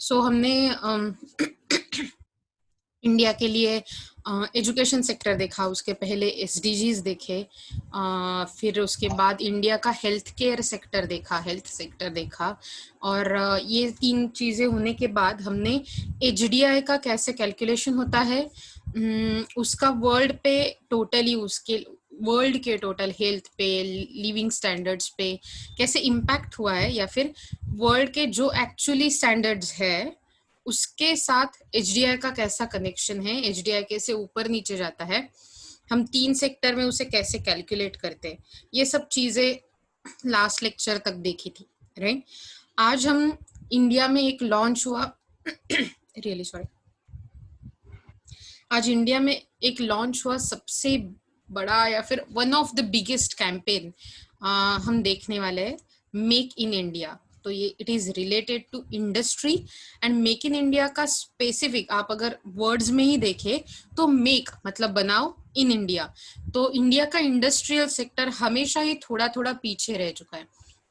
सो हमने इंडिया के लिए एजुकेशन सेक्टर देखा, उसके पहले एसडीजीज देखे, फिर उसके बाद इंडिया का हेल्थ केयर सेक्टर देखा, हेल्थ सेक्टर देखा, और ये तीन चीज़ें होने के बाद हमने एचडीआई का कैसे कैलकुलेशन होता है, उसका वर्ल्ड पे टोटली, उसके वर्ल्ड के टोटल हेल्थ पे, लिविंग स्टैंडर्ड्स पे कैसे इम्पैक्ट हुआ है, या फिर वर्ल्ड के जो एक्चुअली स्टैंडर्ड्स है उसके साथ एचडीआई का कैसा कनेक्शन है, एचडीआई कैसे ऊपर नीचे जाता है, हम तीन सेक्टर में उसे कैसे कैलकुलेट करते हैं, ये सब चीजें लास्ट लेक्चर तक देखी थी, राइट। आज हम इंडिया में एक लॉन्च हुआ रियली सॉरी, आज इंडिया में एक लॉन्च हुआ सबसे बड़ा या फिर one of the biggest campaign हम देखने वाले हैं, मेक इन इंडिया। तो ये it is related to industry and make in India का स्पेसिफिक आप अगर वर्ड्स में ही देखें तो मेक मतलब बनाओ, इन इंडिया। तो इंडिया का इंडस्ट्रियल सेक्टर हमेशा ही थोड़ा थोड़ा पीछे रह चुका है।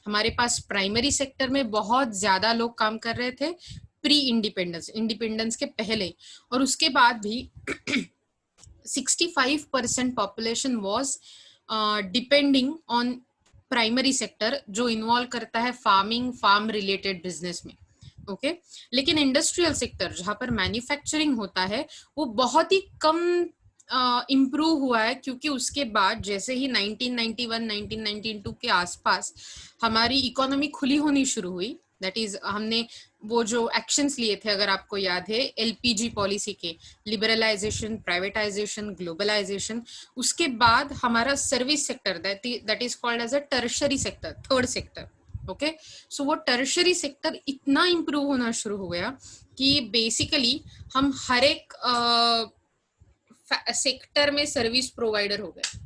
हमारे पास प्राइमरी सेक्टर में बहुत ज्यादा लोग काम कर रहे थे प्री इंडिपेंडेंस, इंडिपेंडेंस के पहले, और उसके बाद भी 65% population was depending on primary sector, जो इन्वॉल्व करता है फार्मिंग, फार्म रिलेटेड बिजनेस में, ओके। लेकिन इंडस्ट्रियल सेक्टर जहां पर मैन्युफैक्चरिंग होता है वो बहुत ही कम इम्प्रूव हुआ है, क्योंकि उसके बाद जैसे ही 1991 1992 के आसपास हमारी इकोनॉमी खुली होनी शुरू हुई, दैट इज हमने वो जो एक्शंस लिए थे, अगर आपको याद है एलपीजी पॉलिसी के, लिबरलाइजेशन, प्राइवेटाइजेशन, ग्लोबलाइजेशन, उसके बाद हमारा service sector that is called as a tertiary sector, third sector, okay. So वो टर्शरी सेक्टर इतना इम्प्रूव होना शुरू हो गया कि बेसिकली हम हर एक सेक्टर में सर्विस प्रोवाइडर हो गए,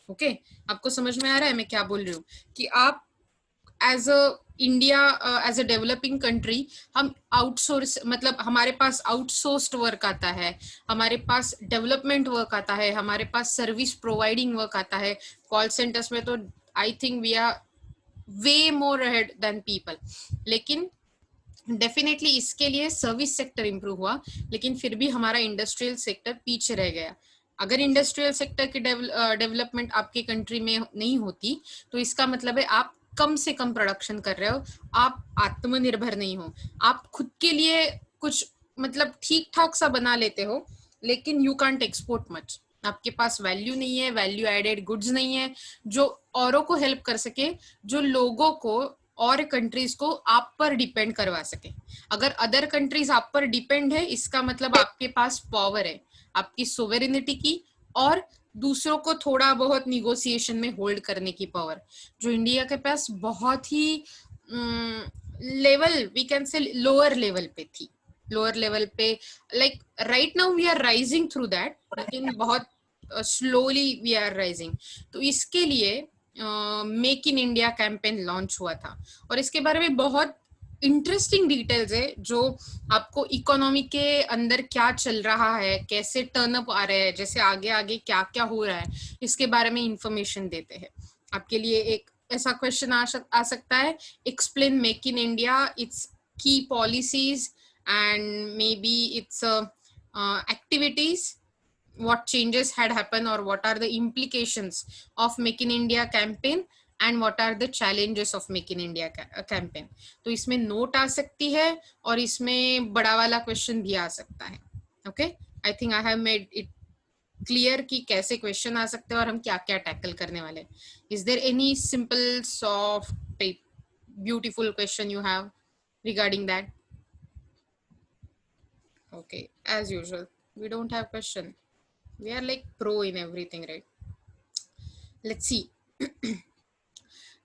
ओके। आपको समझ में आ रहा है मैं क्या बोल रही हूँ, कि आप as a India, as a developing country, हम आउटसोर्स मतलब हमारे पास आउटसोर्स्ड वर्क आता है, हमारे पास डेवलपमेंट वर्क आता है, हमारे पास सर्विस प्रोवाइडिंग वर्क आता है, कॉल सेंटर्स में तो I think we are way more ahead than people. लेकिन डेफिनेटली इसके लिए सर्विस सेक्टर इंप्रूव हुआ, लेकिन फिर भी हमारा इंडस्ट्रियल सेक्टर पीछे रह गया। अगर इंडस्ट्रियल सेक्टर की डेवलपमेंट आपकी कंट्री में नहीं होती तो इसका मतलब है आप कम से कम प्रोडक्शन कर रहे हो, आप आत्मनिर्भर नहीं हो, आप खुद के लिए कुछ मतलब ठीक ठाक सा बना लेते हो, लेकिन यू कांट एक्सपोर्ट मच, आपके पास वैल्यू नहीं है, वैल्यू एडेड गुड्स नहीं है जो औरों को हेल्प कर सके, जो लोगों को और कंट्रीज को आप पर डिपेंड करवा सके। अगर अदर कंट्रीज आप पर डिपेंड है, इसका मतलब आपके पास पावर है, आपकी सोवेरेनिटी की, और दूसरों को थोड़ा बहुत निगोसिएशन में होल्ड करने की पावर, जो इंडिया के पास बहुत ही level, we can say lower level पे थी, लोअर लेवल पे। Like right now we are rising through that, लेकिन बहुत स्लोली वी आर राइजिंग। तो इसके लिए make in India campaign launch हुआ था, और इसके बारे में बहुत इंटरेस्टिंग डिटेल्स है, जो आपको इकोनॉमी के अंदर क्या चल रहा है, कैसे टर्नअप आ रहे हैं, जैसे आगे आगे क्या क्या हो रहा है, इसके बारे में इंफॉर्मेशन देते हैं। आपके लिए एक ऐसा क्वेश्चन आ सकता है, explain make in India, its की policies and maybe its activities, what changes had happened or what are the implications of make in India campaign and what are the challenges of make in India campaign। तो इसमें note आ सकती है और इसमें बड़ा वाला question भी आ सकता है, okay. I think I have made it clear कि कैसे क्वेश्चन आ सकते हैं और हम क्या क्या टैकल करने वाले। Is there any simple soft beautiful question you have regarding that? Okay, as usual we don't have question, we are like pro in everything, right? Let's see.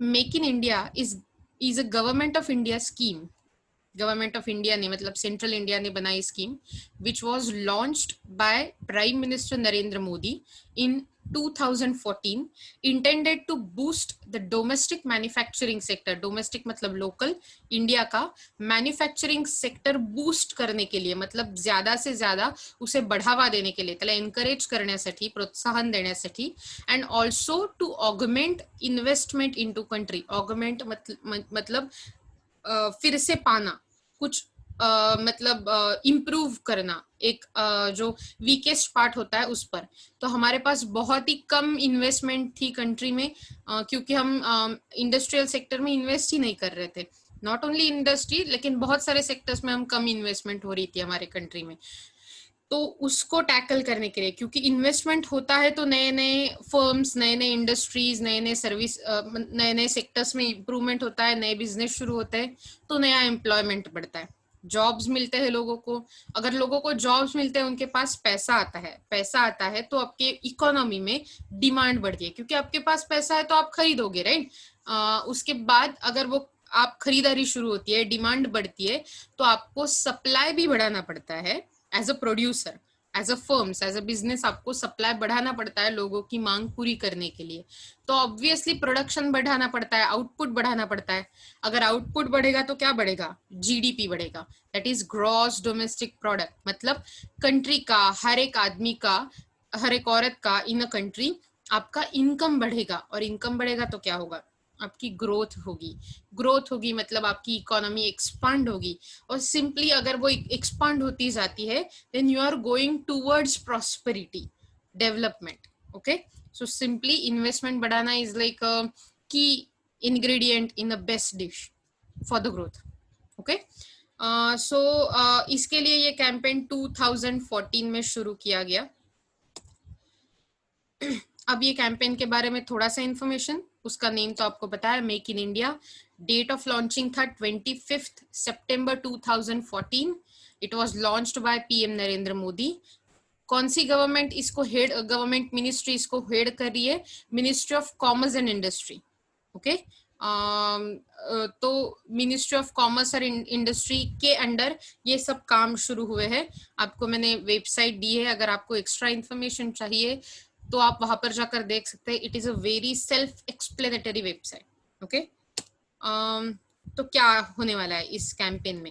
Make in India is a government of India scheme, government of India ने मतलब central India ने बनाई scheme, which was launched by prime minister Narendra Modi in 2014, intended to boost the domestic manufacturing sector, domestic मतलब local, India का manufacturing sector boost करने के लिए, मतलब ज्यादा से ज्यादा उसे बढ़ावा देने के लिए, त्याला एनकरेज करण्यासाठी, प्रोत्साहन देण्यासाठी, and also to augment investment into country. Augment मतलब फिर से पाना, कुछ मतलब इम्प्रूव करना, एक जो वीकेस्ट पार्ट होता है उस पर। तो हमारे पास बहुत ही कम इन्वेस्टमेंट थी कंट्री में, क्योंकि हम इंडस्ट्रियल सेक्टर में इन्वेस्ट ही नहीं कर रहे थे। नॉट ओनली इंडस्ट्री, लेकिन बहुत सारे सेक्टर्स में हम कम इन्वेस्टमेंट हो रही थी हमारे कंट्री में। तो उसको टैकल करने के लिए, क्योंकि इन्वेस्टमेंट होता है तो नए नए फर्म्स, नए नए इंडस्ट्रीज, नए नए सर्विस, नए नए सेक्टर्स में इंप्रूवमेंट होता है, नए बिजनेस शुरू होते हैं, तो नया एम्प्लॉयमेंट बढ़ता है, जॉब्स मिलते हैं लोगों को। अगर लोगों को जॉब्स मिलते हैं, उनके पास पैसा आता है, पैसा आता है तो आपके इकोनॉमी में डिमांड बढ़ती है, क्योंकि आपके पास पैसा है तो आप खरीदोगे, राइट। उसके बाद अगर वो आप खरीदारी शुरू होती है, डिमांड बढ़ती है, तो आपको सप्लाई भी बढ़ाना पड़ता है। As a producer, as a firms, as a business आपको सप्लाई बढ़ाना पड़ता है लोगों की मांग पूरी करने के लिए। तो ऑब्वियसली प्रोडक्शन बढ़ाना पड़ता है, आउटपुट बढ़ाना पड़ता है। अगर आउटपुट बढ़ेगा तो क्या बढ़ेगा? जीडीपी बढ़ेगा, that is gross domestic product. मतलब कंट्री का, हर एक आदमी का, हर एक औरत का इन अ कंट्री आपका इनकम बढ़ेगा, और इनकम बढ़ेगा तो क्या होगा? आपकी ग्रोथ होगी। ग्रोथ होगी मतलब आपकी इकोनॉमी एक्सपांड होगी, और सिंपली अगर वो एक्सपांड होती जाती है, then you are going towards prosperity, development. Okay, so simply investment बढ़ाना is like key ingredient in the best dish for the growth. Okay, so इसके लिए ये कैंपेन 2014 में शुरू किया गया। अब ये कैंपेन के बारे में थोड़ा सा इंफॉर्मेशन, उसका नेम तो आपको पता है, make in India. Date of launching था 25 सितंबर 2014। It was launched by PM Narendra Modi. कौन सी गवर्नमेंट इसको हेड, गवर्नमेंट मिनिस्ट्री इसको हेड कर रही है? Ministry of commerce and industry. Okay, तो मिनिस्ट्री ऑफ कॉमर्स और इंडस्ट्री के अंडर ये सब काम शुरू हुए हैं। आपको मैंने वेबसाइट दी है, अगर आपको एक्स्ट्रा इन्फॉर्मेशन चाहिए तो आप वहां पर जाकर देख सकते हैं। It is a very self explanatory website. Okay, तो क्या होने वाला है इस कैंपेन में?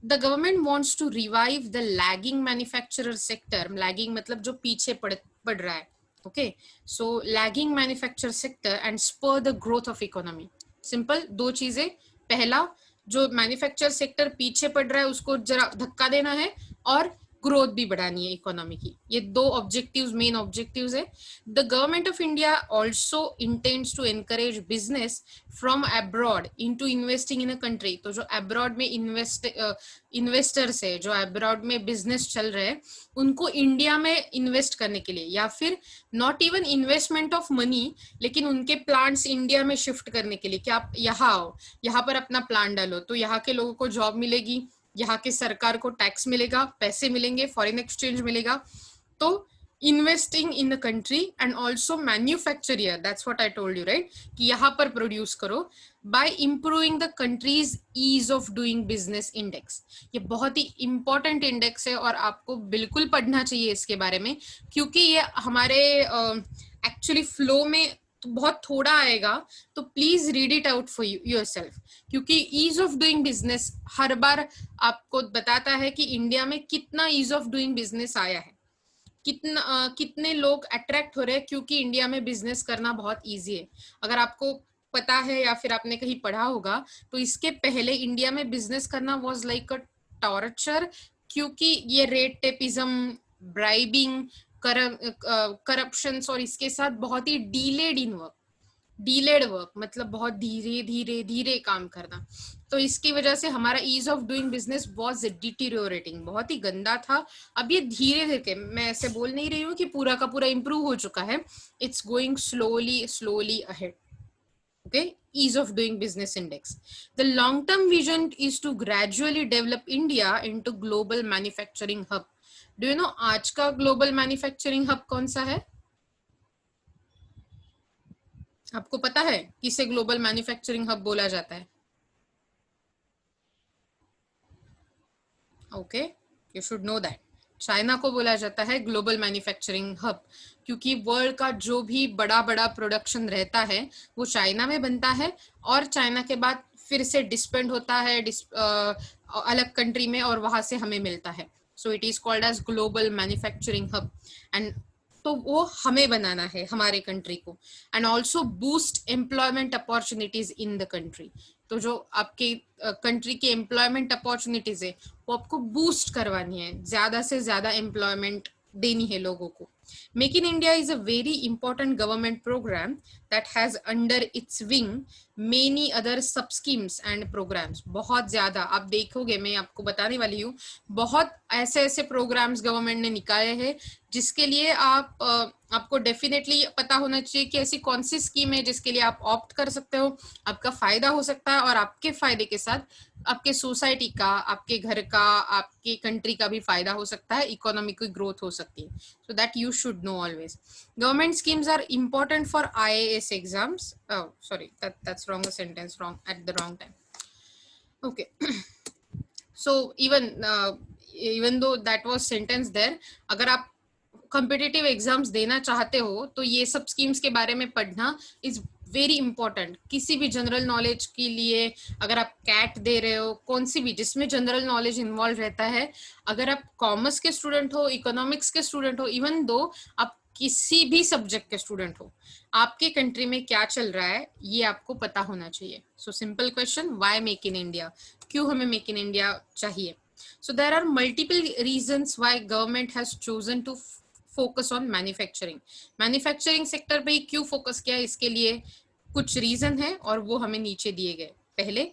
The government wants to revive the lagging manufacturer sector. Lagging मतलब जो पीछे पड़ रहा है। Okay, so lagging manufacture sector and spur the growth of economy. Simple दो चीजें, पहला जो मैन्युफैक्चर सेक्टर पीछे पड़ रहा है उसको जरा धक्का देना है, और ग्रोथ भी बढ़ानी है इकोनॉमी की। ये दो ऑब्जेक्टिव्स, मेन ऑब्जेक्टिव्स है। The government of India also intends to encourage business from abroad into investing in a country. तो जो अब्रॉड में इन्वेस्टर्स है, जो अब्रॉड में बिजनेस चल रहे हैं, उनको इंडिया में इन्वेस्ट करने के लिए, या फिर not even investment of money, लेकिन उनके प्लांट्स इंडिया में शिफ्ट करने के लिए कि आप यहाँ आओ, यहाँ पर अपना प्लांट डालो, तो यहाँ के लोगों को जॉब मिलेगी, यहाँ के सरकार को टैक्स मिलेगा, पैसे मिलेंगे, फॉरेन एक्सचेंज मिलेगा। तो investing in the country and also manufacture here, that's what I told you, right, कि यहाँ पर प्रोड्यूस करो by improving the country's ease of doing business index. ये बहुत ही इंपॉर्टेंट इंडेक्स है और आपको बिल्कुल पढ़ना चाहिए इसके बारे में, क्योंकि ये हमारे एक्चुअली फ्लो में तो बहुत थोड़ा आएगा, तो please read it out for yourself, क्योंकि ईज ऑफ डूइंग बिजनेस हर बार आपको बताता है कि इंडिया में कितना ईज ऑफ डूइंग बिजनेस आया है, कितने लोग अट्रैक्ट हो रहे हैं, क्योंकि इंडिया में बिजनेस करना बहुत इजी है। अगर आपको पता है या फिर आपने कहीं पढ़ा होगा, तो इसके पहले इंडिया में बिजनेस करना वाज लाइक अ टॉर्चर, क्योंकि ये रेट टेपिज्म, ब्राइबिंग, करप्शन, और इसके साथ बहुत ही डीलेड वर्क मतलब बहुत धीरे धीरे धीरे काम करना। तो इसकी वजह से हमारा ease of doing business was deteriorating, बहुत ही गंदा था। अब ये धीरे धीरे, मैं ऐसे बोल नहीं रही हूँ कि पूरा का पूरा इंप्रूव हो चुका है, it's going slowly ahead. Okay, ease of doing business index. The long term vision is to gradually develop India into global manufacturing hub. Do you know आज का global manufacturing hub कौन सा है? आपको पता है किसे ग्लोबल मैन्युफैक्चरिंग हब बोला जाता है? Okay, you should know that. China को बोला जाता है ग्लोबल मैन्युफैक्चरिंग हब, क्योंकि वर्ल्ड का जो भी बड़ा बड़ा प्रोडक्शन रहता है वो चाइना में बनता है, और चाइना के बाद फिर से डिस्पेंड होता है अलग कंट्री में, और वहां से हमें मिलता है। So it is called as global manufacturing hub. And तो वो हमें बनाना है, हमारे कंट्री को। And also boost employment opportunities in the country. तो जो आपके कंट्री की एम्प्लॉयमेंट अपॉर्चुनिटीज है वो आपको बूस्ट करवानी है, ज्यादा से ज्यादा एम्प्लॉयमेंट देनी है लोगों को। Make in India is a very important government programme that has under its wing many other sub schemes and programmes. बहुत ज्यादा आप देखोगे, मैं आपको बताने वाली हूँ, बहुत ऐसे ऐसे प्रोग्राम्स गवर्नमेंट ने निकाले हैं जिसके लिए आपको डेफिनेटली पता होना चाहिए कि ऐसी कौन सी स्कीम है जिसके लिए आप ऑप्ट कर सकते हो, आपका फायदा हो सकता है और आपके फायदे के साथ आपके सोसाइटी का, आपके घर का, आपके कंट्री का भी फायदा हो सकता है, इकोनॉमी की ग्रोथ हो सकती है। So that you should know always. Government schemes are important for IAS exams. Oh, sorry, that's wrong, a sentence wrong at the wrong time. Okay. So even though that was sentence there, अगर आप competitive exams देना चाहते हो तो ये सब schemes के बारे में पढ़ना इज वेरी इंपॉर्टेंट। किसी भी जनरल नॉलेज के लिए, अगर आप कैट दे रहे हो, कौन सी भी जिसमें जनरल नॉलेज इन्वॉल्व रहता है, अगर आप कॉमर्स के स्टूडेंट हो, इकोनॉमिक्स के स्टूडेंट हो, इवन दो आप किसी भी सब्जेक्ट के स्टूडेंट हो, आपके कंट्री में क्या चल रहा है ये आपको पता होना चाहिए। So simple question, why make in India, क्यों हमें मेक इन इंडिया चाहिए? So there are multiple reasons why government has chosen to focus on manufacturing. Manufacturing sector पे ही क्यों फोकस किया, इसके लिए कुछ रीजन है और वो हमें नीचे दिए गए। पहले,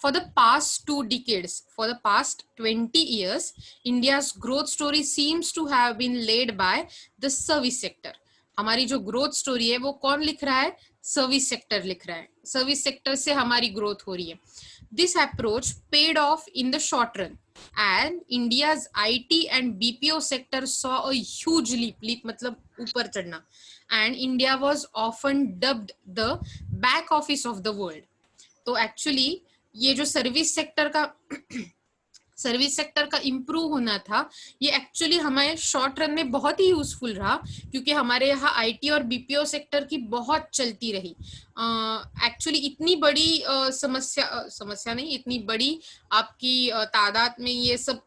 for the past 2 decades, for the past 20 years, India's growth story seems to have been led by the service sector. हमारी जो ग्रोथ स्टोरी है वो कौन लिख रहा है? सर्विस सेक्टर लिख रहा है। सर्विस सेक्टर से हमारी ग्रोथ हो रही है। This approach paid off in the short run, and India's IT and BPO sector saw a huge leap मतलब ऊपर चढ़ना, and India was often dubbed the back office of the world. तो actually ये जो service sector का improve होना था, ये एक्चुअली हमारे शॉर्ट रन में बहुत ही यूजफुल रहा, क्योंकि हमारे यहाँ आईटी और बीपीओ सेक्टर की बहुत चलती रही। एक्चुअली इतनी बड़ी समस्या नहीं, इतनी बड़ी आपकी तादाद में ये सब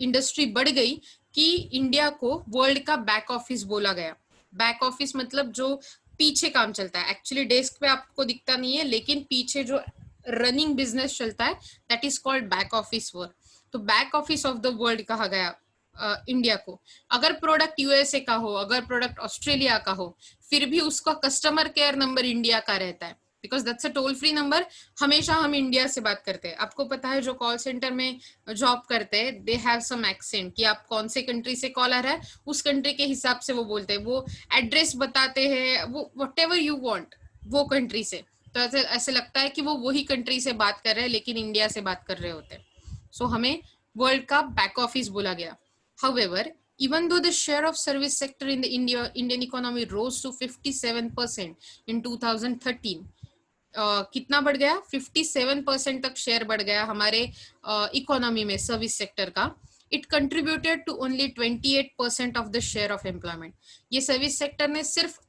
इंडस्ट्री बढ़ गई कि इंडिया को वर्ल्ड का बैक ऑफिस बोला गया। बैक ऑफिस मतलब जो पीछे काम चलता है, एक्चुअली डेस्क पे आपको दिखता नहीं है, लेकिन पीछे जो रनिंग बिजनेस चलता है, that is called back office work. तो back office of the world कहा गया इंडिया को। अगर प्रोडक्ट यूएसए का हो, अगर प्रोडक्ट ऑस्ट्रेलिया का हो, फिर भी उसका कस्टमर केयर नंबर इंडिया का रहता है, because that's a toll free number. हमेशा हम इंडिया से बात करते हैं। आपको पता है जो कॉल सेंटर में जॉब करते हैं, दे हैव सम एक्सेंट कि आप कौन से कंट्री से कॉल आ रहा है, उस कंट्री के हिसाब से वो बोलते हैं, वो एड्रेस बताते हैं, वो व्हाटएवर यू वांट वो कंट्री से। तो ऐसे लगता है कि वो वही कंट्री से बात कर रहे हैं, लेकिन इंडिया से बात कर रहे होते हैं। सो हमें वर्ल्ड का बैक ऑफिस बोला गया। However, even though the share of service sector in the Indian economy rose to 57% in 2013, कितना बढ़ गया? 57% तक शेयर बढ़ गया हमारे इकोनॉमी में सर्विस सेक्टर का। It contributed to only 28% of the share of employment. ये सर्विस सेक्टर ने सिर्फ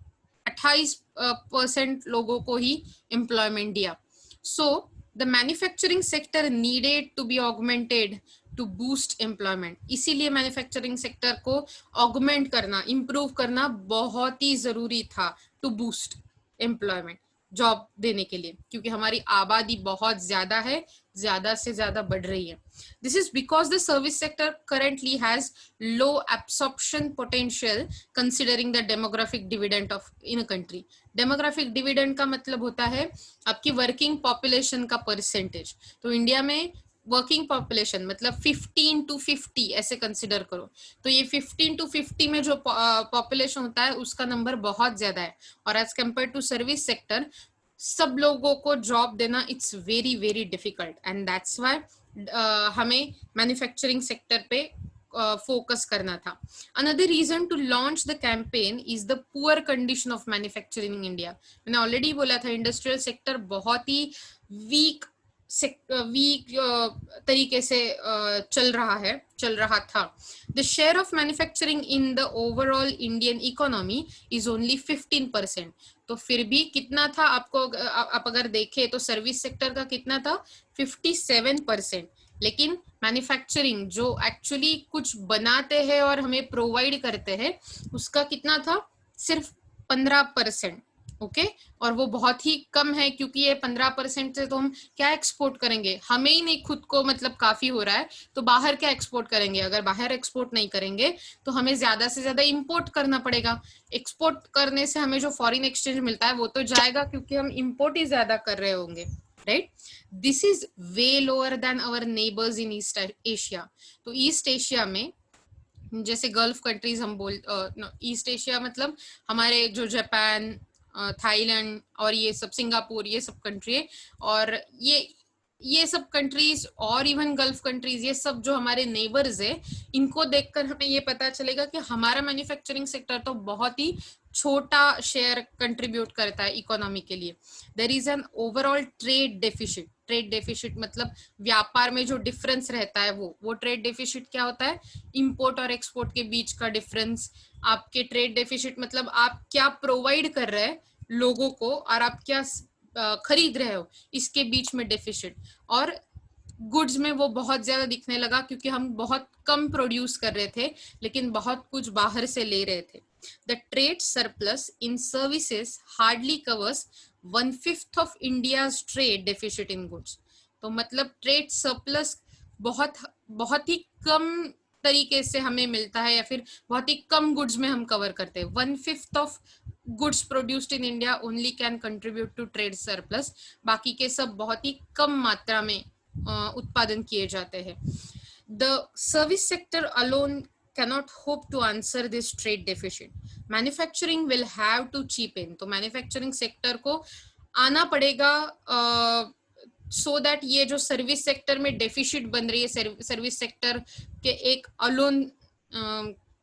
28% लोगों को ही एम्प्लॉयमेंट दिया। So the manufacturing sector needed to be augmented to boost employment. इसीलिए मैन्युफैक्चरिंग सेक्टर को ऑगमेंट करना, इंप्रूव करना बहुत ही जरूरी था टू बूस्ट एम्प्लॉयमेंट, जॉब देने के लिए, क्योंकि हमारी आबादी बहुत ज्यादा है, ज्यादा से ज्यादा बढ़ रही है। This is because the service sector currently has low absorption potential considering the demographic dividend of in a country. Demographic dividend का मतलब होता है आपकी वर्किंग पॉपुलेशन का परसेंटेज। तो इंडिया में वर्किंग पॉपुलेशन मतलब 15 to 50 ऐसे कंसिडर करो, तो ये 15 to 50 में जो पॉपुलेशन होता है उसका नंबर बहुत ज्यादा है, और as compare to service sector सब लोगों को जॉब देना it's very very difficult, and that's why हमें मैन्युफैक्चरिंग सेक्टर पे फोकस करना था। Another reason to launch the campaign is the poor condition of manufacturing in India. मैंने ऑलरेडी बोला था इंडस्ट्रियल सेक्टर बहुत ही वीक तरीके से चल रहा था। The share of manufacturing in the overall Indian economy is only 15%। तो फिर भी कितना था, आप अगर देखें तो सर्विस सेक्टर का कितना था? 57%। लेकिन मैन्युफैक्चरिंग जो एक्चुअली कुछ बनाते हैं और हमें प्रोवाइड करते हैं, उसका कितना था? सिर्फ 15%। ओके और वो बहुत ही कम है क्योंकि ये 15% से तो हम क्या एक्सपोर्ट करेंगे, हमें ही नहीं खुद को मतलब काफी हो रहा है तो बाहर क्या एक्सपोर्ट करेंगे, अगर बाहर एक्सपोर्ट नहीं करेंगे तो हमें ज्यादा से ज्यादा इंपोर्ट करना पड़ेगा, एक्सपोर्ट करने से हमें जो फॉरेन एक्सचेंज मिलता है वो तो जाएगा क्योंकि हम इंपोर्ट ही ज्यादा कर रहे होंगे, right. This is way lower than our neighbours in east Asia. तो ईस्ट एशिया में जैसे गल्फ कंट्रीज हम ईस्ट एशिया मतलब हमारे जो जापान, थाईलैंड और ये सब, सिंगापुर, ये सब कंट्री है, और ये सब कंट्रीज और इवन गल्फ कंट्रीज, ये सब जो हमारे नेबर्स है, इनको देखकर हमें ये पता चलेगा कि हमारा मैन्युफैक्चरिंग सेक्टर तो बहुत ही छोटा शेयर कंट्रीब्यूट करता है इकोनॉमी के लिए। There is an overall trade deficit. Trade deficit मतलब व्यापार में जो डिफरेंस रहता है वो ट्रेड डेफिसिट क्या होता है, इंपोर्ट और एक्सपोर्ट के बीच का डिफरेंस। आपके ट्रेड डेफिसिट मतलब आप क्या प्रोवाइड कर रहे हैं लोगों को और आप क्या खरीद रहे हो, इसके बीच में डेफिसिट। और गुड्स में वो बहुत ज्यादा दिखने लगा क्योंकि हम बहुत कम प्रोड्यूस कर रहे थे लेकिन बहुत कुछ बाहर से ले रहे थे। The trade surplus in services hardly covers 1/5 of India's trade deficit in goods. तो मतलब ट्रेड सरप्लस बहुत बहुत ही कम तरीके से हमें मिलता है या फिर बहुत ही कम गुड्स में हम कवर करते हैं। 1/5 of goods produced in India only can contribute to trade surplus, बाकी के सब बहुत ही कम मात्रा में उत्पादन किए जाते हैं। The service sector alone cannot hope to answer this trade deficit. Manufacturing will have to cheapen. तो मैन्युफैक्चरिंग सेक्टर को आना पड़ेगा सो दैट ये जो सर्विस सेक्टर में डेफिसिट बन रही है, सर्विस सेक्टर के एक अलोन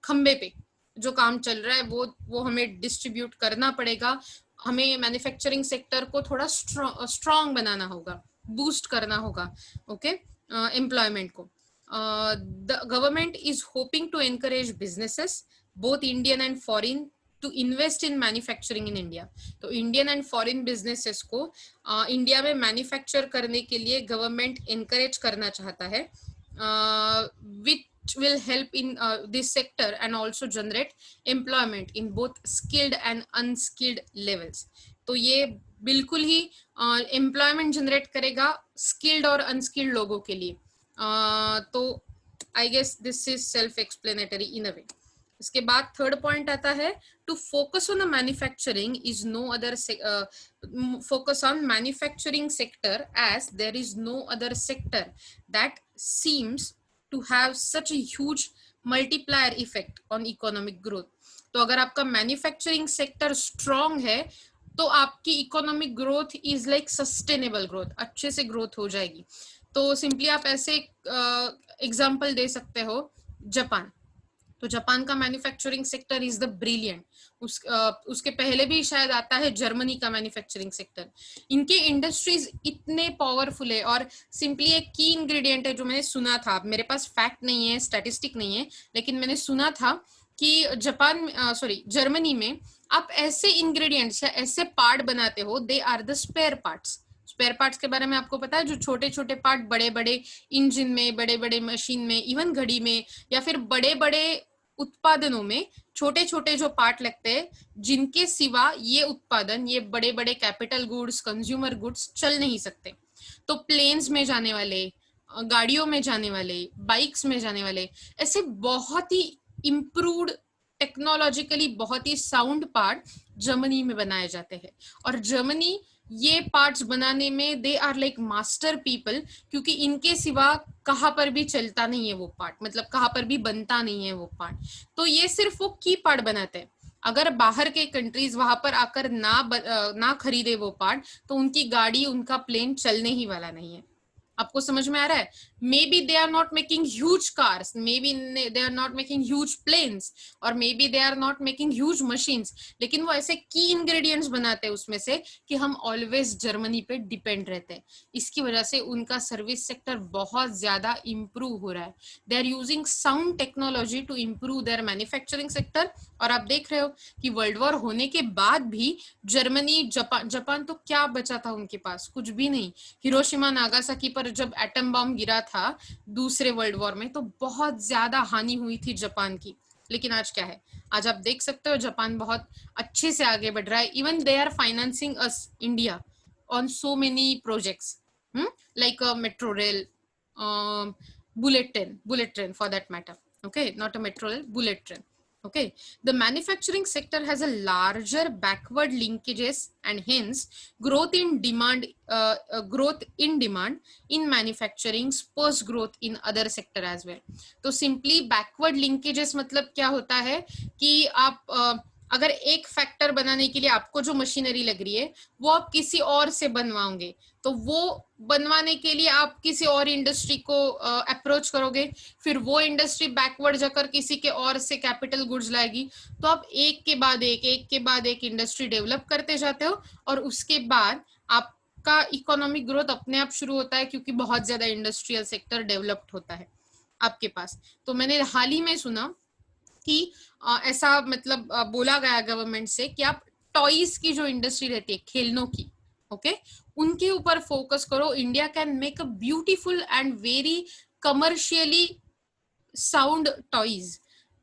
खंबे पे जो काम चल रहा है वो हमें डिस्ट्रीब्यूट करना पड़ेगा। हमें मैन्युफैक्चरिंग सेक्टर को थोड़ा स्ट्रॉन्ग बनाना होगा, बूस्ट करना होगा, ओके, एम्प्लॉयमेंट को। The government is hoping to encourage businesses, both Indian and foreign, to invest in manufacturing in India. तो Indian and foreign businesses को इंडिया में मैन्युफैक्चर करने के लिए गवर्नमेंट encourage करना चाहता है, which will help in this sector and also generate employment in both skilled and unskilled levels. तो ये बिल्कुल ही एम्प्लॉयमेंट जनरेट करेगा स्किल्ड और अनस्किल्ड लोगों के लिए। तो I guess this is self explanatory in a way. इसके बाद थर्ड पॉइंट आता है, to focus on the manufacturing is no other, focus on manufacturing sector as there is no other sector that seems to have such a huge multiplier effect on economic growth. तो अगर आपका manufacturing sector strong है तो आपकी economic growth is like sustainable growth, अच्छे से growth हो जाएगी। तो सिंपली आप ऐसे एग्जांपल दे सकते हो, जापान। तो जापान का manufacturing sector is the brilliant. उसके पहले भी शायद आता है जर्मनी का मैन्युफैक्चरिंग सेक्टर। इनके इंडस्ट्रीज इतने पावरफुल है और सिंपली एक की इंग्रेडिएंट है जो मैंने सुना था, मेरे पास फैक्ट नहीं है, स्टैटिस्टिक नहीं है, लेकिन मैंने सुना था कि जर्मनी में आप ऐसे इंग्रेडिएंट्स या ऐसे पार्ट बनाते हो, they are the spare parts. Spare parts के बारे में आपको पता है, जो छोटे छोटे पार्ट बड़े बड़े इंजन में, बड़े बड़े मशीन में, इवन घड़ी में या फिर बड़े बड़े उत्पादनों में छोटे छोटे जो पार्ट लगते हैं, जिनके सिवा ये उत्पादन, ये बड़े बड़े कैपिटल गुड्स, कंज्यूमर गुड्स चल नहीं सकते। तो प्लेन्स में जाने वाले, गाड़ियों में जाने वाले, बाइक्स में जाने वाले, ऐसे बहुत ही इम्प्रूव्ड टेक्नोलॉजिकली बहुत ही साउंड पार्ट जर्मनी में बनाए जाते हैं। और जर्मनी ये पार्ट्स बनाने में they are like master people, क्योंकि इनके सिवा कहाँ पर भी चलता नहीं है वो पार्ट, मतलब कहाँ पर भी बनता नहीं है वो पार्ट। तो ये सिर्फ वो की पार्ट बनाते हैं। अगर बाहर के कंट्रीज वहां पर आकर ना खरीदे वो पार्ट, तो उनकी गाड़ी, उनका प्लेन चलने ही वाला नहीं है। आपको समझ में आ रहा है? Maybe they are not making huge cars, maybe they are not making huge planes, और maybe they are not making huge machines, लेकिन वो ऐसे की इंग्रेडिएंट्स बनाते हैं उसमें से कि हम ऑलवेज जर्मनी पे डिपेंड रहते हैं। इसकी वजह से उनका सर्विस सेक्टर बहुत ज्यादा इंप्रूव हो रहा है। They are using sound technology to improve their manufacturing sector. और आप देख रहे हो कि वर्ल्ड वॉर होने के बाद भी जर्मनी, जापान तो क्या बचा था उनके पास? कुछ भी नहीं। हिरोशिमा नागासाकी पर जब एटम बम गिरा था दूसरे वर्ल्ड वॉर में, तो बहुत ज्यादा हानि हुई थी जापान की। लेकिन आज क्या है, आज आप देख सकते हो जापान बहुत अच्छे से आगे बढ़ रहा है, even they are financing us India on so many projects, like a metro rail, bullet train for that matter. Okay, not a metro rail, bullet train. Okay, the manufacturing sector has a larger backward linkages and hence growth in demand in manufacturing spurs growth in other sector as well. तो simply backward linkages मतलब क्या होता है कि आप अगर एक factor बनाने के लिए आपको जो मशीनरी लग रही है वो आप किसी और से बनवाओगे, तो वो बनवाने के लिए आप किसी और इंडस्ट्री को अप्रोच करोगे, फिर वो इंडस्ट्री बैकवर्ड जाकर किसी के और से कैपिटल गुड्स लाएगी, तो आप एक के बाद एक इंडस्ट्री डेवलप करते जाते हो और उसके बाद आपका इकोनॉमिक ग्रोथ अपने आप शुरू होता है क्योंकि बहुत ज्यादा इंडस्ट्रियल सेक्टर डेवलप्ड होता है आपके पास। तो मैंने हाल ही में सुना कि ऐसा मतलब बोला गया गवर्नमेंट से कि आप टॉयज की जो इंडस्ट्री रहती है खेलनों की, ओके, उनके ऊपर फोकस करो। India can make a beautiful and very commercially sound toys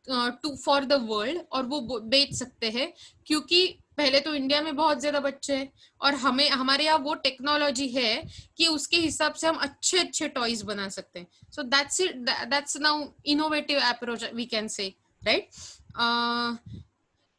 to for the world, और वो बेच सकते हैं क्योंकि पहले तो इंडिया में बहुत ज्यादा बच्चे हैं और हमें हमारे यहाँ वो टेक्नोलॉजी है कि उसके हिसाब से हम अच्छे अच्छे टॉयज बना सकते हैं। So that's it, that's now innovative approach we can say, right.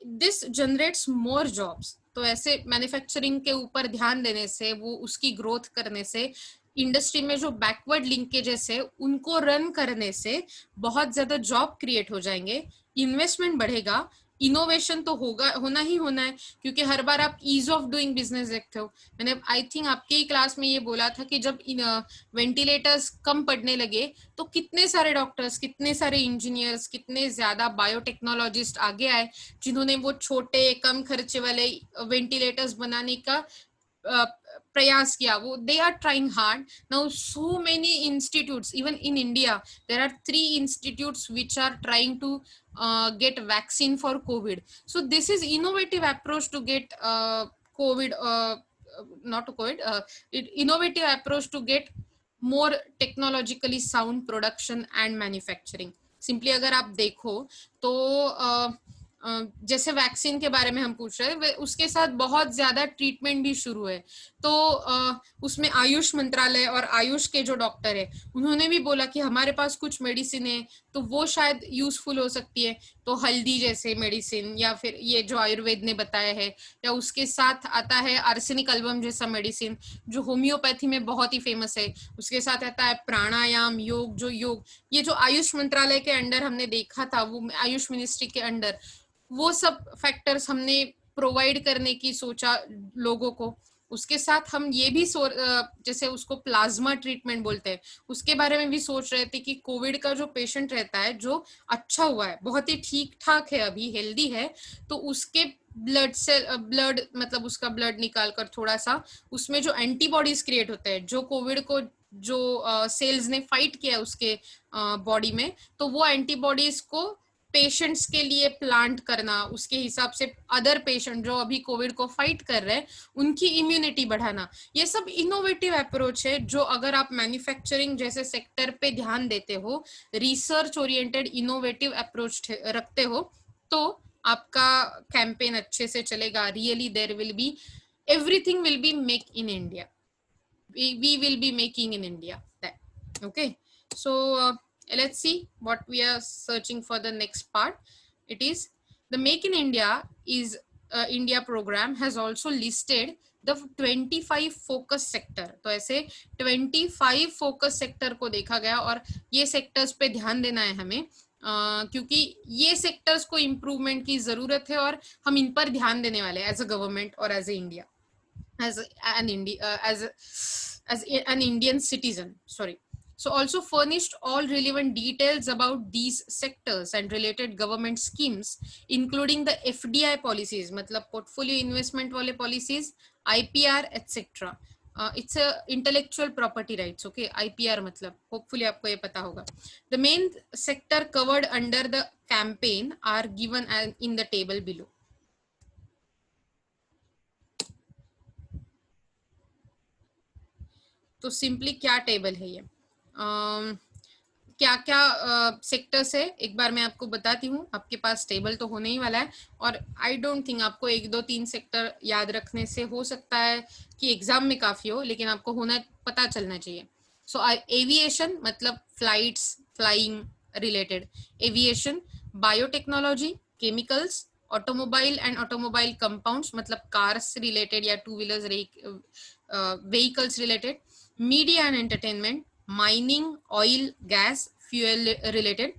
This generates more jobs. तो ऐसे मैन्युफैक्चरिंग के ऊपर ध्यान देने से, वो उसकी ग्रोथ करने से, इंडस्ट्री में जो बैकवर्ड लिंकेजेस है उनको रन करने से बहुत ज्यादा जॉब क्रिएट हो जाएंगे, इन्वेस्टमेंट बढ़ेगा, इनोवेशन तो होगा, होना ही होना है क्योंकि हर बार आप ईज ऑफ डूइंग बिजनेस देखते हो। मैंने आई थिंक आपके ही क्लास में ये बोला था कि जब वेंटिलेटर्स कम पड़ने लगे तो कितने सारे डॉक्टर्स, कितने सारे इंजीनियर्स, कितने ज्यादा बायोटेक्नोलॉजिस्ट आगे आए जिन्होंने वो छोटे कम खर्चे वाले वेंटिलेटर्स बनाने का प्रयास किया। वो they are trying hard now, so many institutes even in India, there are 3 institutes which are trying to get vaccine for COVID. So this is innovative approach to get COVID, not COVID, innovative approach to get more technologically sound production and manufacturing. Simply अगर आप देखो तो जैसे vaccine के बारे में हम पूछ रहे हैं, उसके साथ बहुत ज्यादा ट्रीटमेंट भी शुरू है। तो उसमें आयुष मंत्रालय और आयुष के जो डॉक्टर है उन्होंने भी बोला कि हमारे पास कुछ मेडिसिन है तो वो शायद यूजफुल हो सकती है। तो हल्दी जैसे मेडिसिन, या फिर ये जो आयुर्वेद ने बताया है, या उसके साथ आता है आर्सेनिक एल्बम जैसा मेडिसिन जो होम्योपैथी में बहुत ही फेमस है। उसके साथ आता है प्राणायाम, योग, ये जो आयुष मंत्रालय के अंडर हमने देखा था, वो आयुष मिनिस्ट्री के अंडर, वो सब फैक्टर्स हमने प्रोवाइड करने की सोचा लोगों को। उसके साथ हम ये भी जैसे उसको प्लाज्मा ट्रीटमेंट बोलते हैं, उसके बारे में भी सोच रहे थे कि कोविड का जो पेशेंट रहता है जो अच्छा हुआ है, बहुत ही ठीक ठाक है, अभी हेल्दी है, तो उसके ब्लड मतलब उसका ब्लड निकाल कर थोड़ा सा उसमें जो एंटीबॉडीज क्रिएट होते हैं, जो कोविड को जो सेल्स ने फाइट किया उसके बॉडी में, तो वो एंटीबॉडीज को पेशेंट्स के लिए प्लांट करना, उसके हिसाब से अदर पेशेंट जो अभी कोविड को फाइट कर रहे हैं उनकी इम्यूनिटी बढ़ाना, ये सब इनोवेटिव अप्रोच है जो अगर आप मैन्युफैक्चरिंग जैसे सेक्टर पे ध्यान देते हो, रिसर्च ओरिएंटेड इनोवेटिव अप्रोच रखते हो, तो आपका कैंपेन अच्छे से चलेगा। Really there will be everything will be make in India, we will be making in India that, okay। So let's see what we are searching for the next part. It is the Make in India is India program has also listed the 25 focus sector। तो ऐसे 25 focus sector को देखा गया और ये sectors पे ध्यान देना है हमें क्योंकि ये सेक्टर्स को इम्प्रूवमेंट की जरूरत है और हम इन पर ध्यान देने वाले हैं एज अ गवर्नमेंट और as a India, as an as an Indian citizen, sorry। So also furnished all relevant details about these sectors and related government schemes including the FDI policies, मतलब portfolio investment वाले policies, IPR etc। It's a intellectual property rights, okay। IPR मतलब hopefully आपको ये पता होगा। The main sector covered under the campaign are given in the table below। तो simply क्या table है ये, क्या क्या सेक्टर्स है एक बार मैं आपको बताती हूँ, आपके पास टेबल तो होने ही वाला है, और आई डोंट थिंक आपको 1 2 3 सेक्टर याद रखने से हो सकता है कि एग्जाम में काफी हो, लेकिन आपको होना पता चलना चाहिए. सो एविएशन मतलब flights, flying related aviation, biotechnology, chemicals, automobile and automobile compounds मतलब कार्स रिलेटेड या two wheelers vehicles related, media and entertainment, mining, oil gas fuel related,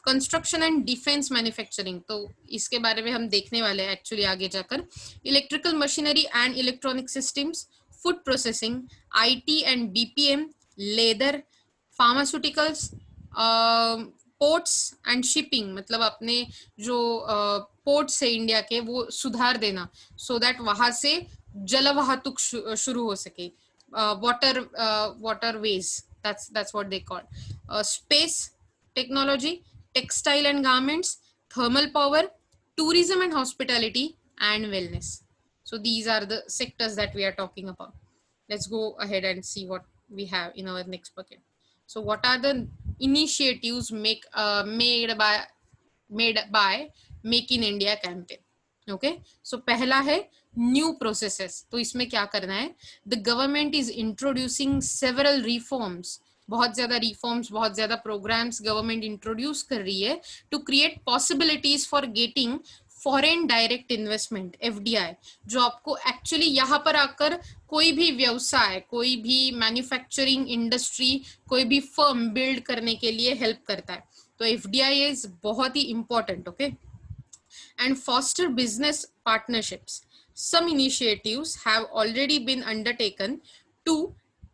construction and defence manufacturing, तो इसके बारे में हम देखने वाले हैं एक्चुअली आगे जाकर, electrical machinery and electronic systems, food processing, IT and BPM, leather, pharmaceuticals, ports and shipping मतलब अपने जो पोर्ट्स है इंडिया के वो सुधार देना, सो दैट वहां से जलवाहतुक शुरू हो सके, waterways, that's what they call, space technology, textile and garments, thermal power, tourism and hospitality, and wellness. So these are the sectors that we are talking about. Let's go ahead and see what we have in our next bucket. So what are the initiatives made by Make in India campaign? Okay, so पहला है new processes. तो इसमें क्या करना है, the government is introducing several reforms, बहुत ज्यादा reforms, बहुत ज्यादा प्रोग्राम्स गवर्नमेंट इंट्रोड्यूस कर रही है to create possibilities for getting foreign direct investment FDI, जो आपको एक्चुअली यहाँ पर आकर कोई भी व्यवसाय, कोई भी मैन्युफैक्चरिंग इंडस्ट्री, कोई भी फर्म बिल्ड करने के लिए हेल्प करता है. तो एफडीआई इज बहुत ही important. Okay, and foster business partnerships. Some initiatives have already been undertaken to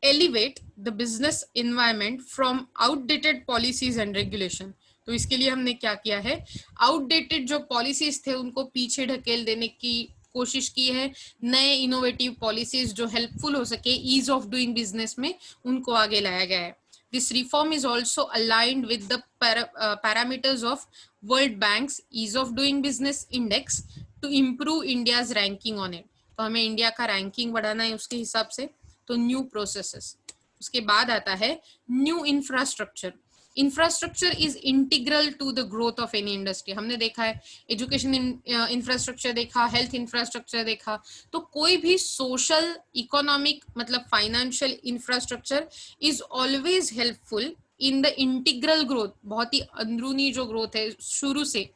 elevate the business environment from outdated policies and regulation. तो इसके लिए हमने क्या किया है, आउटडेटेड जो पॉलिसीज थे उनको पीछे ढकेल देने की कोशिश की है, नए इनोवेटिव पॉलिसीज जो हेल्पफुल हो सके ईज ऑफ डूइंग बिजनेस में, उनको आगे लाया गया है. This reform is also aligned with the parameters of World Bank's Ease of Doing Business Index to improve India's ranking on it. तो हमें इंडिया का रैंकिंग बढ़ाना है उसके हिसाब से. तो न्यू प्रोसेसेस, उसके बाद आता है new infrastructure. Infrastructure is integral to the growth of any industry. हमने देखा है एजुकेशन इंफ्रास्ट्रक्चर देखा, हेल्थ इंफ्रास्ट्रक्चर देखा, तो कोई भी सोशल इकोनॉमिक मतलब financial infrastructure is always helpful in the integral growth. बहुत ही अंदरूनी जो ग्रोथ है शुरू से,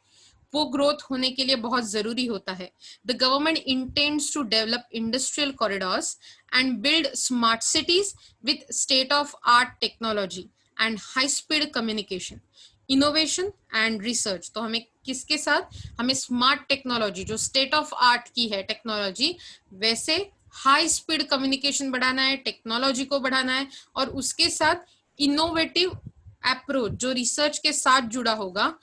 वो ग्रोथ होने के लिए बहुत जरूरी होता है. The government intends to develop industrial corridors and build smart cities with state of art technology and high speed communication, innovation and research. तो हमें किसके साथ, हमें स्मार्ट टेक्नोलॉजी जो स्टेट ऑफ आर्ट की है टेक्नोलॉजी, वैसे हाई स्पीड कम्युनिकेशन बढ़ाना है, टेक्नोलॉजी को बढ़ाना है, और उसके साथ इनोवेटिव अप्रोच जो रिसर्च के साथ जुड़ा होगा,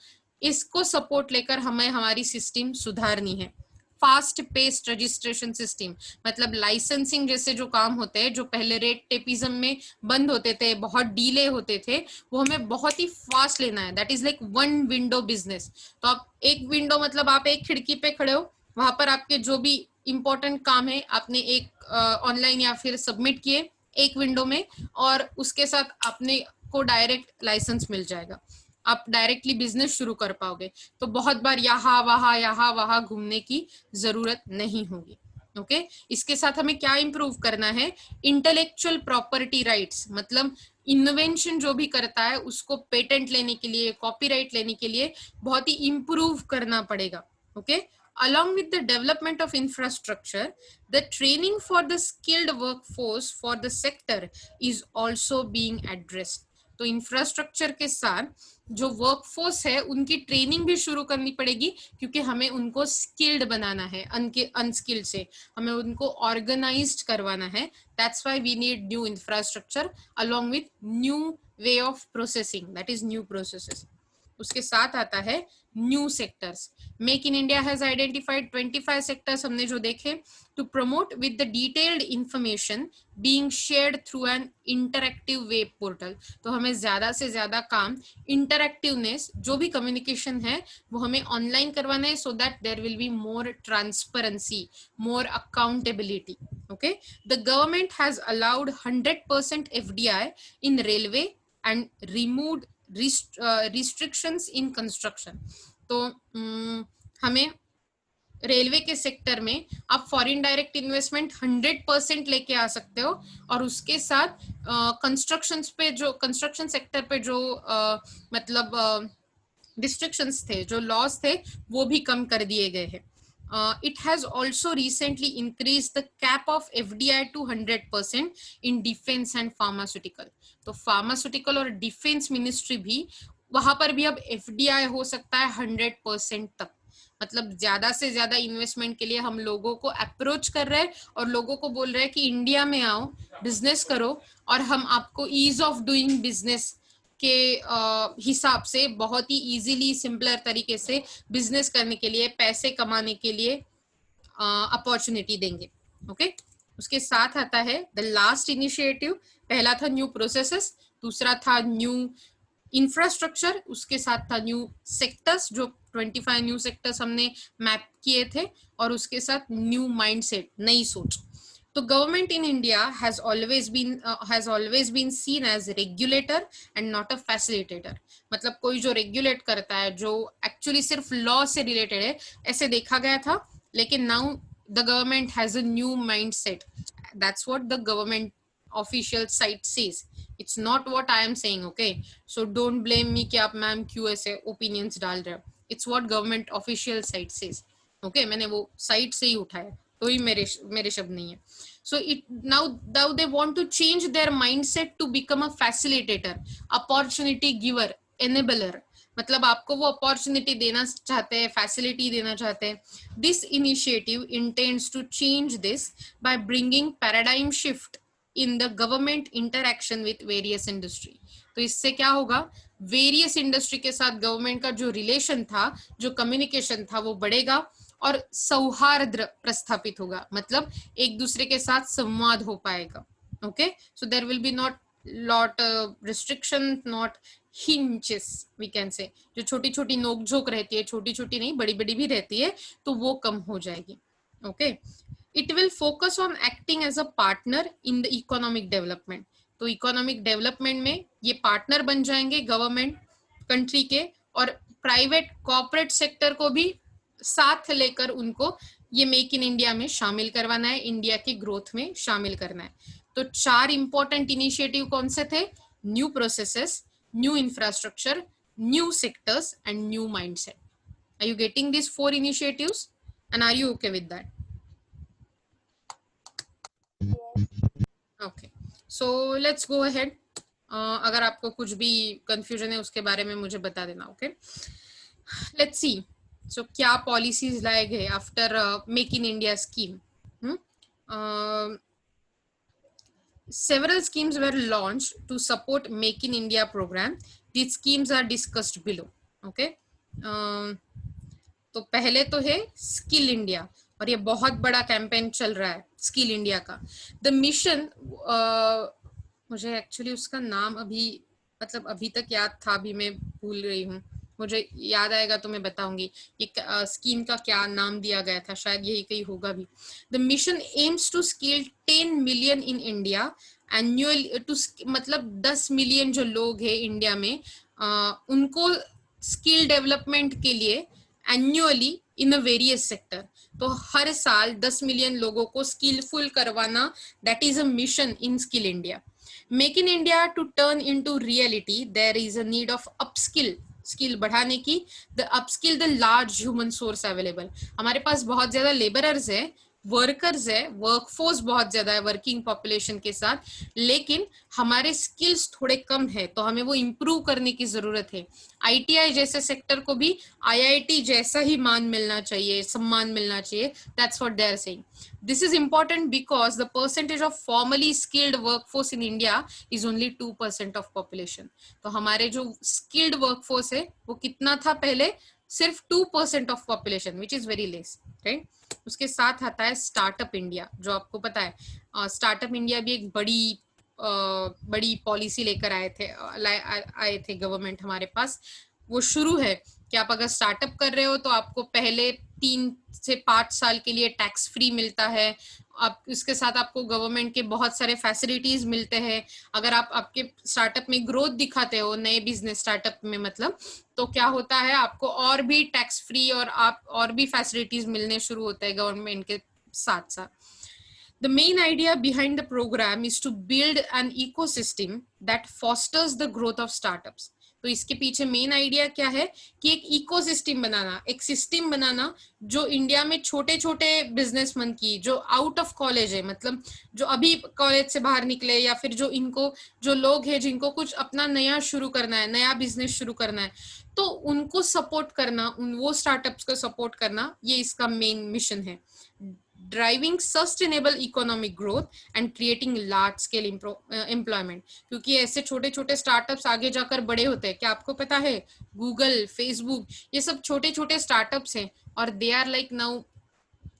इसको सपोर्ट लेकर हमें हमारी सिस्टम सुधारनी है. फास्ट पेस्ड रजिस्ट्रेशन सिस्टम मतलब लाइसेंसिंग जैसे जो काम होते हैं, जो पहले रेड टेपिज्म में बंद होते थे, बहुत डीले होते थे, वो हमें बहुत ही फास्ट लेना है. That is like one window business. तो आप एक विंडो मतलब आप एक खिड़की पे खड़े हो, वहां पर आपके जो भी इंपॉर्टेंट काम है आपने एक ऑनलाइन या फिर सबमिट किए एक विंडो में, और उसके साथ आपने को डायरेक्ट लाइसेंस मिल जाएगा, आप डायरेक्टली बिजनेस शुरू कर पाओगे. तो बहुत बार यहाँ वहां घूमने की जरूरत नहीं होगी. ओके, इसके साथ हमें क्या इंप्रूव करना है, इंटेलेक्चुअल प्रॉपर्टी राइट्स मतलब इन्वेंशन जो भी करता है उसको पेटेंट लेने के लिए, कॉपीराइट लेने के लिए बहुत ही इंप्रूव करना पड़ेगा. Okay, along with the development of infrastructure, the training for the skilled workforce for the sector is also being addressed. तो इंफ्रास्ट्रक्चर के साथ जो वर्कफोर्स है उनकी ट्रेनिंग भी शुरू करनी पड़ेगी, क्योंकि हमें उनको स्किल्ड बनाना है, अनस्किल्ड से हमें उनको ऑर्गेनाइज्ड करवाना है. That's why we need new infrastructure along with new way of processing, that is new processes. उसके साथ आता है new sectors. Make in India has identified 25 sectors हमने जो देखे, to promote with the detailed information being shared through an interactive web portal. तो हमें ज्यादा से ज्यादा काम इंटरैक्टिवनेस, जो भी कम्युनिकेशन है वो हमें ऑनलाइन करवाना है, so that there will be more transparency, more accountability. Okay, the government has allowed 100% FDI in railway and removed restrictions in construction. तो हमें रेलवे के सेक्टर में आप फॉरेन डायरेक्ट इन्वेस्टमेंट 100% लेके आ सकते हो, और उसके साथ कंस्ट्रक्शन सेक्टर पे जो मतलब रिस्ट्रिक्शंस थे, जो लॉस थे, वो भी कम कर दिए गए हैं। It has also recently increased the cap of FDI to 100% in defense and pharmaceutical. तो फार्मास्यूटिकल और डिफेंस मिनिस्ट्री भी, वहां पर भी अब FDI हो सकता है 100% तक। मतलब ज्यादा से ज्यादा इन्वेस्टमेंट के लिए हम लोगों को अप्रोच कर रहे हैं और लोगों को बोल रहे हैं कि इंडिया में आओ, बिजनेस करो, और हम आपको ईज ऑफ डूइंग बिजनेस के हिसाब से बहुत ही इजीली, सिंपलर तरीके से बिजनेस करने के लिए, पैसे कमाने के लिए अपॉर्चुनिटी देंगे। ओके, उसके साथ आता है द लास्ट इनिशिएटिव। पहला था न्यू प्रोसेसेस, दूसरा था न्यू इंफ्रास्ट्रक्चर, उसके साथ था न्यू सेक्टर्स, जो 25 न्यू सेक्टर्स हमने मैप किए थे, और उसके साथ न्यू माइंडसेट, नई सोच। तो government in India has always been seen as regulator and not a facilitator। मतलब कोई जो रेगुलेट करता है, जो एक्चुअली सिर्फ लॉ से रिलेटेड है, ऐसे देखा गया था। लेकिन now the government has a new mindset. That's what the government official site says, it's not what I am saying. Okay, so don't blame me कि आप मैम क्यों ऐसे ओपिनियंस डाल रहे हो। It's what government official site says. Okay, मैंने वो site से ही उठाया, तो ही मेरे शब्द नहीं है। So now they want to change their mindset to become a facilitator, opportunity giver, enabler। मतलब आपको वो अपॉर्चुनिटी देना चाहते हैं, फैसिलिटी देना चाहते हैं। This initiative intends to change this by bringing paradigm shift in the government interaction with various industry. तो इससे क्या होगा, वेरियस इंडस्ट्री के साथ गवर्नमेंट का जो रिलेशन था, जो कम्युनिकेशन था, वो बढ़ेगा और सौहार्द प्रस्थापित होगा। मतलब एक दूसरे के साथ संवाद हो पाएगा। Okay, so there will be not lot restriction, not hitches, we can say. जो छोटी छोटी नोकझोंक रहती है, छोटी छोटी नहीं, बड़ी बड़ी भी रहती है, तो वो कम हो जाएगी। Okay, it will focus on acting as a partner in the economic development. तो इकोनॉमिक डेवलपमेंट में ये पार्टनर बन जाएंगे गवर्नमेंट कंट्री के, और प्राइवेट कॉर्पोरेट सेक्टर को भी साथ लेकर उनको ये मेक इन इंडिया में शामिल करवाना है, इंडिया की ग्रोथ में शामिल करना है। तो 4 इंपॉर्टेंट इनिशिएटिव कौन से थे? New processes, new infrastructure, new sectors and new mindset. Are you getting this 4 initiatives and are you okay with that? Okay, so let's go ahead. अगर आपको कुछ भी कंफ्यूजन है उसके बारे में मुझे बता देना। Okay, let's see. सो क्या पॉलिसीज लाए गए after make in India scheme? Several schemes were launched to support Make in India program. These schemes are discussed below. Okay. तो पहले तो है स्किल इंडिया, और ये बहुत बड़ा कैंपेन चल रहा है स्किल इंडिया का। द मिशन, मुझे एक्चुअली उसका नाम अभी तक याद था, अभी मैं भूल रही हूँ, मुझे याद आएगा तो मैं बताऊंगी ये स्कीम का क्या नाम दिया गया था, शायद यही कहीं होगा भी। The mission aims to skill 10 million in India annual, to मतलब 10 मिलियन जो लोग हैं इंडिया में, उनको स्किल डेवलपमेंट के लिए annually in a various sector. तो हर साल 10 मिलियन लोगों को स्किलफुल करवाना, that is a mission in skill India. Make in India to turn into reality, there is a need of upskill, skill बढ़ाने की। The upskill the large human source available. हमारे पास बहुत ज्यादा लेबरर्स है, वर्कर्स है, workforce बहुत ज्यादा है वर्किंग पॉपुलेशन के साथ, लेकिन हमारे स्किल्स थोड़े कम है, तो हमें वो इम्प्रूव करने की जरूरत है। आईटीआई जैसे सेक्टर को भी आईआईटी जैसा ही मान मिलना चाहिए, सम्मान मिलना चाहिए। That's what they are saying. This is important because the percentage of formally skilled workforce in India is only 2% of population। तो हमारे जो skilled workforce है वो कितना था पहले? सिर्फ 2% of population, which is very less, right. उसके साथ आता है स्टार्टअप इंडिया, जो आपको पता है स्टार्टअप इंडिया भी एक बड़ी पॉलिसी लेकर आए थे गवर्नमेंट हमारे पास। वो शुरू है कि आप अगर स्टार्टअप कर रहे हो तो आपको पहले 3 से 5 साल के लिए टैक्स फ्री मिलता है। आप इसके साथ आपको गवर्नमेंट के बहुत सारे फैसिलिटीज मिलते हैं। अगर आप आपके स्टार्टअप में ग्रोथ दिखाते हो, नए बिजनेस स्टार्टअप में मतलब, तो क्या होता है आपको और भी टैक्स फ्री और आप और भी फैसिलिटीज मिलने शुरू होते हैं गवर्नमेंट के साथ साथ। The main idea behind the program is to build an ecosystem that fosters the growth of startups. तो इसके पीछे मेन आइडिया क्या है कि एक इकोसिस्टम बनाना, एक सिस्टम बनाना जो इंडिया में छोटे छोटे बिजनेसमैन की, जो आउट ऑफ कॉलेज है, मतलब जो अभी कॉलेज से बाहर निकले, या फिर जो लोग हैं जिनको कुछ अपना नया शुरू करना है, नया बिजनेस शुरू करना है, तो उनको सपोर्ट करना, वो स्टार्टअप्स को सपोर्ट करना, ये इसका मेन मिशन है। Driving sustainable economic growth and creating large scale employment. क्योंकि ऐसे छोटे छोटे स्टार्टअप्स आगे जाकर बड़े होते हैं। क्या आपको पता है, गूगल, फेसबुक, ये सब छोटे छोटे स्टार्टअप्स हैं और they are like now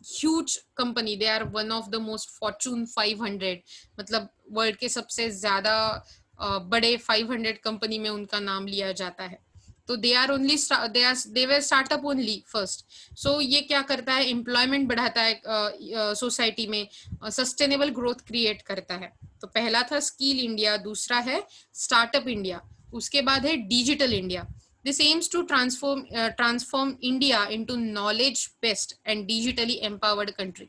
huge company. They are one of the most fortune 500, मतलब वर्ल्ड के सबसे ज्यादा बड़े 500 कंपनी में उनका नाम लिया जाता है। तो दे वर स्टार्टअप ओनली फर्स्ट। सो ये क्या करता है, एम्प्लॉयमेंट बढ़ाता है सोसाइटी में, सस्टेनेबल ग्रोथ क्रिएट करता है। तो पहला था स्किल इंडिया, दूसरा है स्टार्टअप इंडिया, उसके बाद है digital India. This aims to transform India into knowledge based and digitally empowered country.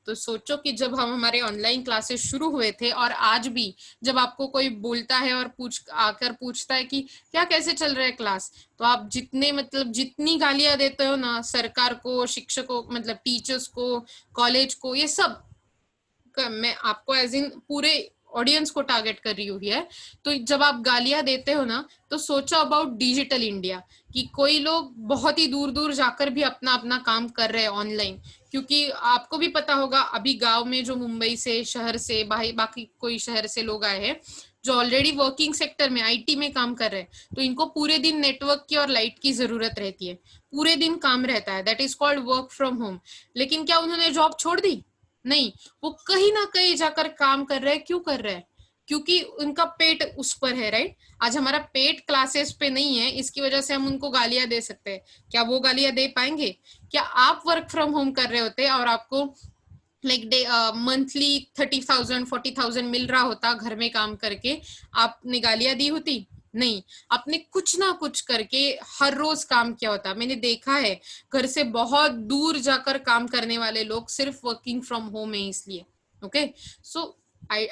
तो सोचो कि जब हम हमारे ऑनलाइन क्लासेस शुरू हुए थे और आज भी जब आपको कोई बोलता है और आकर पूछता है कि क्या कैसे चल रहा है क्लास, तो आप जितनी गालियां देते हो ना सरकार को, शिक्षकों मतलब टीचर्स को, कॉलेज को, ये सब मैं आपको एज इन पूरे ऑडियंस को टारगेट कर रही हूँ है। तो जब आप गालियां देते हो ना, तो सोचो अबाउट डिजिटल इंडिया कि कोई लोग बहुत ही दूर दूर जाकर भी अपना अपना काम कर रहे हैं ऑनलाइन। क्योंकि आपको भी पता होगा, अभी गांव में जो मुंबई से, शहर से, बाकी कोई शहर से लोग आए हैं जो ऑलरेडी वर्किंग सेक्टर में, आईटी में काम कर रहे हैं, तो इनको पूरे दिन नेटवर्क की और लाइट की जरूरत रहती है, पूरे दिन काम रहता है, that is called work from home. लेकिन क्या उन्होंने जॉब छोड़ दी? नहीं, वो कहीं ना कहीं जाकर काम कर रहे हैं। क्यों कर रहे हैं? क्योंकि उनका पेट उस पर है, राइट। आज हमारा पेट क्लासेस पे नहीं है, इसकी वजह से हम उनको गालियां दे सकते हैं। क्या वो गालियां दे पाएंगे? क्या आप वर्क फ्रॉम होम कर रहे होते और आपको लाइक मंथली 30,000 40,000 मिल रहा होता घर में काम करके, आपने गालियां दी होती? नहीं, आपने कुछ ना कुछ करके हर रोज काम किया होता। मैंने देखा है घर से बहुत दूर जाकर काम करने वाले लोग सिर्फ वर्किंग फ्रॉम होम है इसलिए। ओके, सो आई